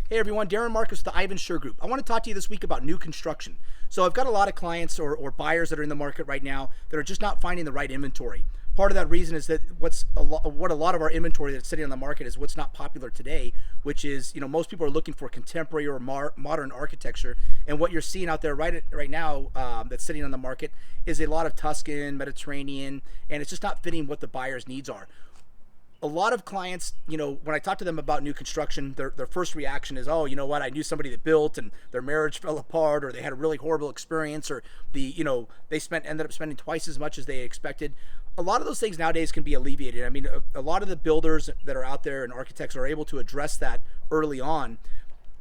Hey everyone, Darren Marcus with the Ivan Sure Group. I want to talk to you this week about new construction. So I've got a lot of clients or buyers that are in the market right now that are just not finding the right inventory. Part of that reason is that what a lot of our inventory that's sitting on the market is what's not popular today, which is, most people are looking for contemporary or modern architecture, and what you're seeing out there right now that's sitting on the market is a lot of Tuscan, Mediterranean, and it's just not fitting what the buyer's needs are. A lot of clients, when I talk to them about new construction, their first reaction is, oh, you know what, I knew somebody that built and their marriage fell apart, or they had a really horrible experience, or they ended up spending twice as much as they expected. A lot of those things nowadays can be alleviated. I mean, a lot of the builders that are out there and architects are able to address that early on.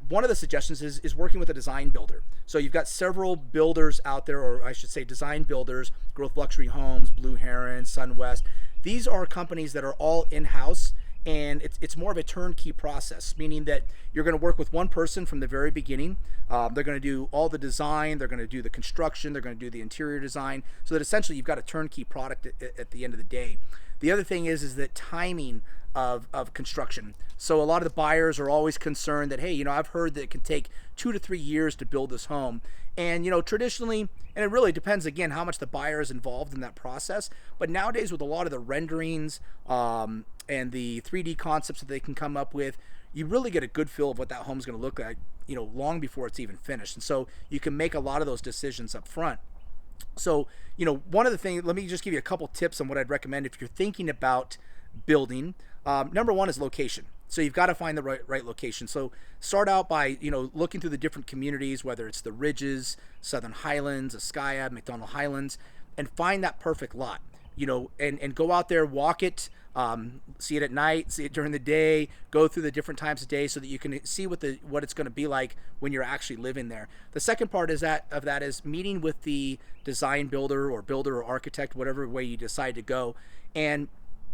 One of the suggestions is working with a design builder. So you've got several builders out there, or I should say design builders, Growth Luxury Homes, Blue Heron, SunWest. These are companies that are all in-house, and it's more of a turnkey process, meaning that you're going to work with one person from the very beginning. They're going to do all the design, they're going to do the construction, they're going to do the interior design, so that essentially you've got a turnkey product at the end of the day. The other thing is that timing of construction. So a lot of the buyers are always concerned that, hey, I've heard that it can take 2 to 3 years to build this home. And, traditionally, and it really depends, again, how much the buyer is involved in that process. But nowadays, with a lot of the renderings and the 3D concepts that they can come up with, you really get a good feel of what that home's going to look like, long before it's even finished. And so you can make a lot of those decisions up front. So, one of the things, let me just give you a couple tips on what I'd recommend if you're thinking about building. Number one is location. So you've got to find the right location. So start out by, looking through the different communities, whether it's the Ridges, Southern Highlands, Ascaya, McDonald Highlands, and find that perfect lot, and go out there, walk it, see it at night, see it during the day, go through the different times of day so that you can see what it's going to be like when you're actually living there. The second part is meeting with the design builder or architect, whatever way you decide to go. And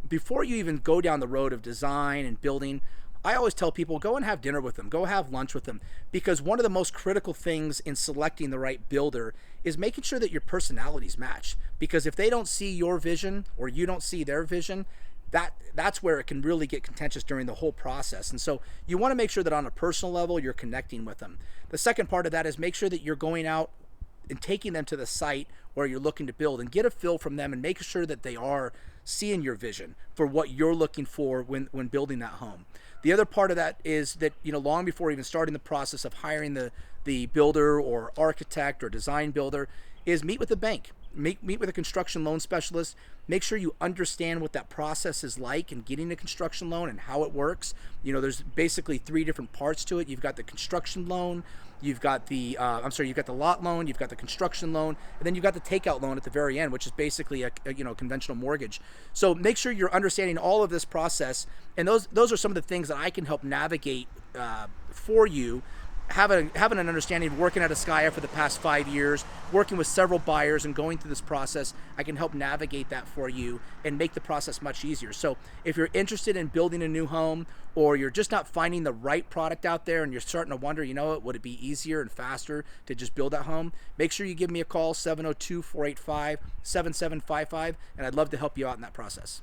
before you even go down the road of design and building, I always tell people, go and have dinner with them, go have lunch with them, because one of the most critical things in selecting the right builder is making sure that your personalities match. Because if they don't see your vision or you don't see their vision, that's where it can really get contentious during the whole process. And so you want to make sure that on a personal level, you're connecting with them. The second part of that is make sure that you're going out and taking them to the site where you're looking to build, and get a feel from them and make sure that they are seeing your vision for what you're looking for when building that home. The other part of that is that, long before even starting the process of hiring the builder or architect or design builder, is meet with the bank. Meet with a construction loan specialist. Make sure you understand what that process is like in getting a construction loan and how it works. There's basically 3 different parts to it. You've got the construction loan, you've got the lot loan, you've got the construction loan, and then you've got the takeout loan at the very end, which is basically a conventional mortgage. So make sure you're understanding all of this process, and those are some of the things that I can help navigate for you. Having an understanding of working at Ascaya for the past 5 years, working with several buyers and going through this process, I can help navigate that for you and make the process much easier. So if you're interested in building a new home, or you're just not finding the right product out there and you're starting to wonder, would it be easier and faster to just build that home? Make sure you give me a call, 702-485-7755, and I'd love to help you out in that process.